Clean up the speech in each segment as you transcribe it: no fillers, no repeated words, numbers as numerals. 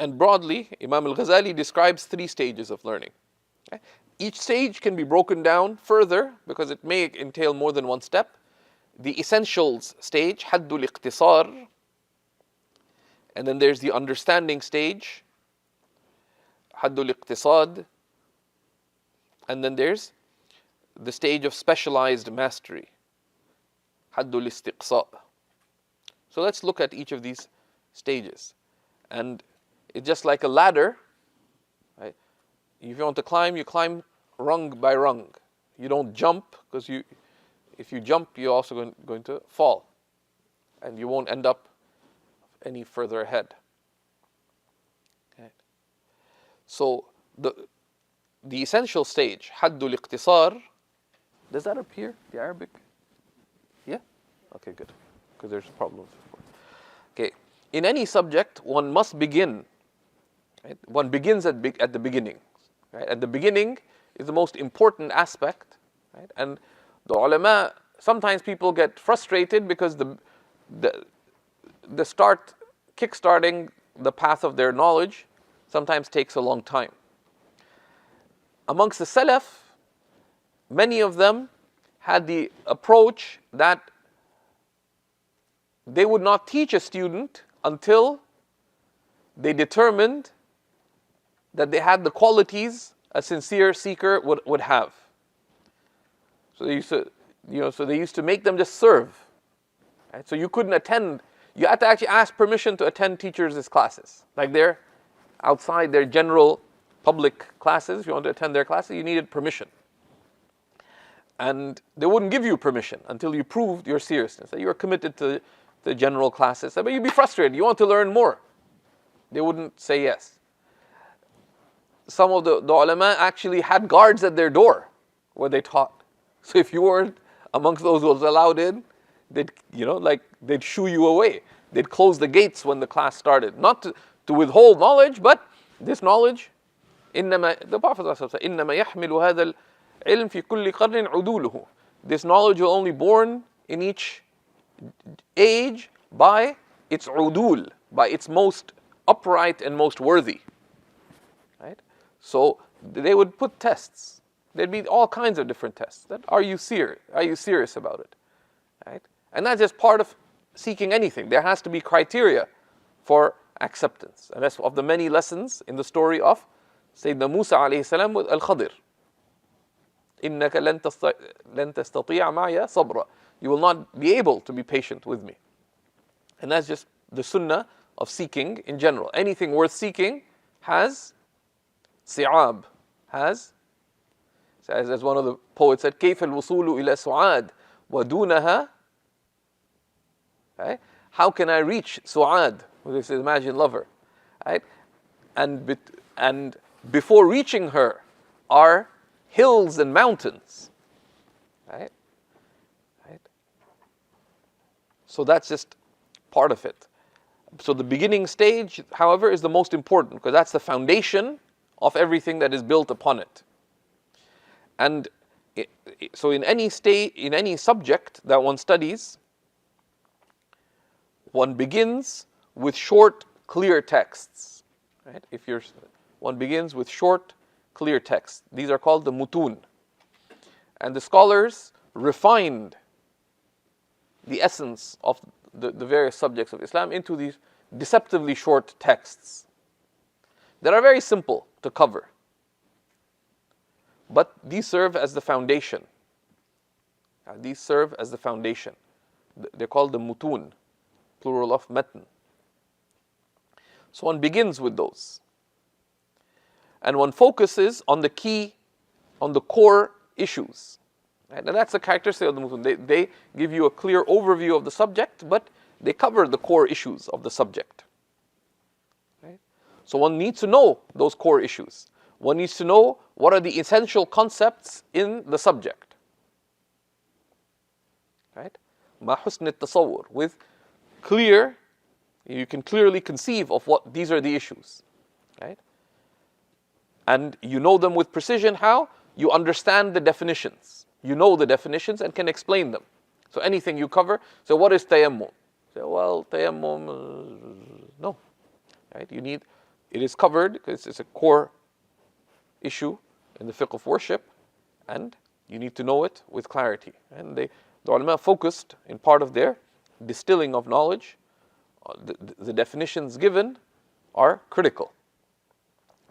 And broadly, Imam Ghazali describes 3 stages of learning. Okay? Each stage can be broken down further because it may entail more than one step. The essentials stage, haddul iqtisar, and then there's the understanding stage, haddul iqtisad, and then there's the stage of specialized mastery, haddul istiqsa. So let's look at each of these stages. And it's just like a ladder, right? If you want to climb, you climb rung by rung. You don't jump, because if you jump, you're also going to fall, and you won't end up any further ahead. Okay. So the essential stage, haddul iqtisar, does that appear, the Arabic? Yeah? Okay, good. Because there's a problem. Okay. In any subject, one must begin. Right? One begins at the beginning. Right? At the beginning is the most important aspect. Right? And the ulama, sometimes people get frustrated because the kickstarting the path of their knowledge sometimes takes a long time. Amongst the Salaf, many of them had the approach that they would not teach a student until they determined that they had the qualities a sincere seeker would have. So they used to make them just serve. Right? So you couldn't attend. You had to actually ask permission to attend teachers' classes. Like they're outside their general public classes. If you want to attend their classes, you needed permission. And they wouldn't give you permission until you proved your seriousness, that you were committed to the general classes. But you'd be frustrated. You want to learn more. They wouldn't say yes. Some of the ulama actually had guards at their door where they taught. So if you weren't amongst those who was allowed in, they'd shoo you away. They'd close the gates when the class started. Not to withhold knowledge, but this knowledge, the Prophet said, إِنَّمَا يَحْمِلُ هَذَا الْعِلْمِ فِي كُلِّ قَرْنٍ عُدُولُهُ. This knowledge will only be born in each age by its udul, by its most upright and most worthy. Right? So they would put tests. There'd be all kinds of different tests. Are you serious about it? Right? And that's just part of seeking anything. There has to be criteria for acceptance. And that's of the many lessons in the story of Sayyidina Musa alayhi salam with Al-Khadir. إِنَّكَ لَن تَسْتَطِيعَ مَعَيَ صَبْرًا. You will not be able to be patient with me. And that's just the sunnah of seeking in general. Anything worth seeking has si'ab, has, as one of the poets said, كيف الوصول إلى سعاد ودونها. Right? How can I reach Su'ad, this imagined lover? Right? And before reaching her are hills and mountains. Right? Right? So that's just part of it. So the beginning stage, however, is the most important because that's the foundation of everything that is built upon it. And so in any subject that one studies, one begins with short, clear texts. Right? One begins with short, clear texts. These are called the mutun. And the scholars refined the essence of the various subjects of Islam into these deceptively short texts that are very simple to cover. But these serve as the foundation. These serve as the foundation. They're called the mutun, plural of matn. So one begins with those. And one focuses on on the core issues. Right? And that's the characteristic of the mutun. They give you a clear overview of the subject, but they cover the core issues of the subject. Right? So one needs to know those core issues. One needs to know what are the essential concepts in the subject. Right? Ma husn at-tasawwur, with clear, you can clearly conceive of what these are the issues. Right? And you know them with precision. How? You understand the definitions. You know the definitions and can explain them. So anything you cover, so what is tayammum? Say, well, tayammum, no. Right? You need it is covered because it's a core issue in the fiqh of worship, and you need to know it with clarity. And the ulama focused in part of their distilling of knowledge, the definitions given are critical.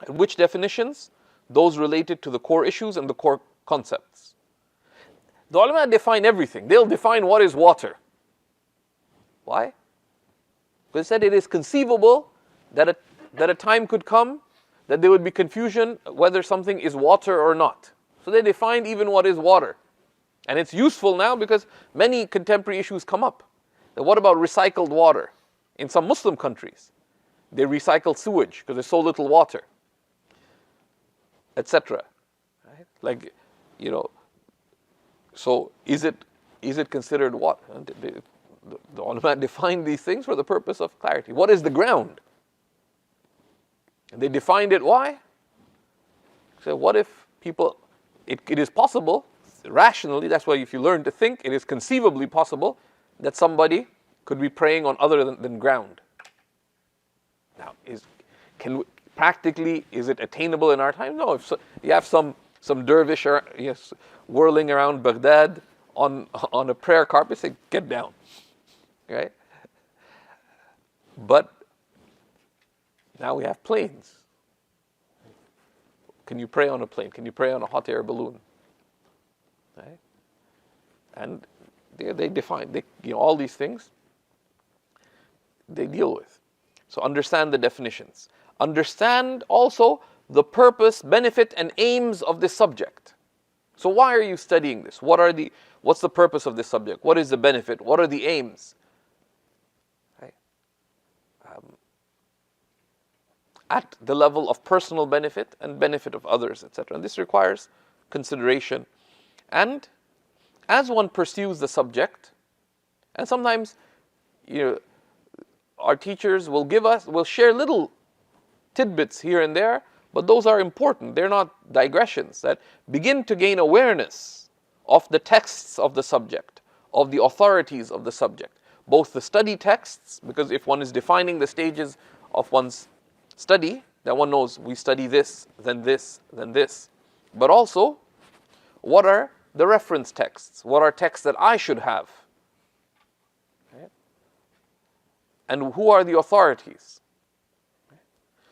And which definitions? Those related to the core issues and the core concepts. The ulama define everything. They'll define what is water. Why? Because they said it is conceivable that a time could come that there would be confusion whether something is water or not. So they defined even what is water. And it's useful now because many contemporary issues come up. That what about recycled water? In some Muslim countries, they recycle sewage because there's so little water, etc. Right? Like, so is it considered water? The ulama defined these things for the purpose of clarity. What is the ground? And they defined it. Why? So what if people, it is possible, rationally, that's why if you learn to think, it is conceivably possible that somebody could be praying on other than ground. Now, practically, is it attainable in our time? No. If you have some dervish whirling around Baghdad on a prayer carpet, say, get down. Right? But now we have planes. Can you pray on a plane? Can you pray on a hot air balloon? Right? And they define, all these things they deal with. So understand the definitions. Understand also the purpose, benefit, and aims of this subject. So why are you studying this? What's the purpose of this subject? What is the benefit? What are the aims? Right? At the level of personal benefit and benefit of others, etc. And this requires consideration. And as one pursues the subject, and sometimes, our teachers will share little tidbits here and there, but those are important. They're not digressions that begin to gain awareness of the texts of the subject, of the authorities of the subject. Both the study texts, because if one is defining the stages of one's study, then one knows we study this, then this, then this. But also, what are the reference texts? What are texts that I should have? Right? And who are the authorities?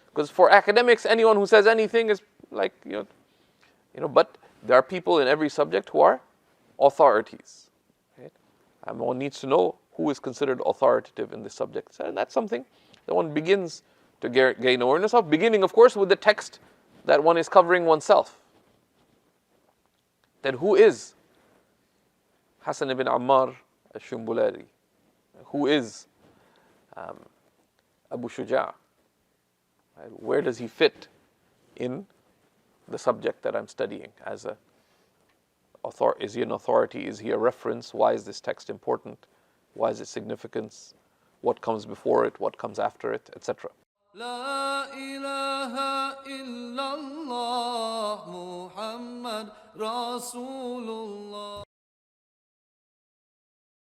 Because for academics, anyone who says anything is like, but there are people in every subject who are authorities. Right? And one needs to know who is considered authoritative in this subject. And that's something that one begins to gain awareness of, beginning, of course, with the text that one is covering oneself. That who is Hassan ibn Ammar al-Shumbulari? Who is Abu Shuja'? Right? Where does he fit in the subject that I'm studying? Is he an authority? Is he a reference? Why is this text important? Why is it significant? What comes before it? What comes after it? Etc. La ilaha illallah Muhammad Rasulullah.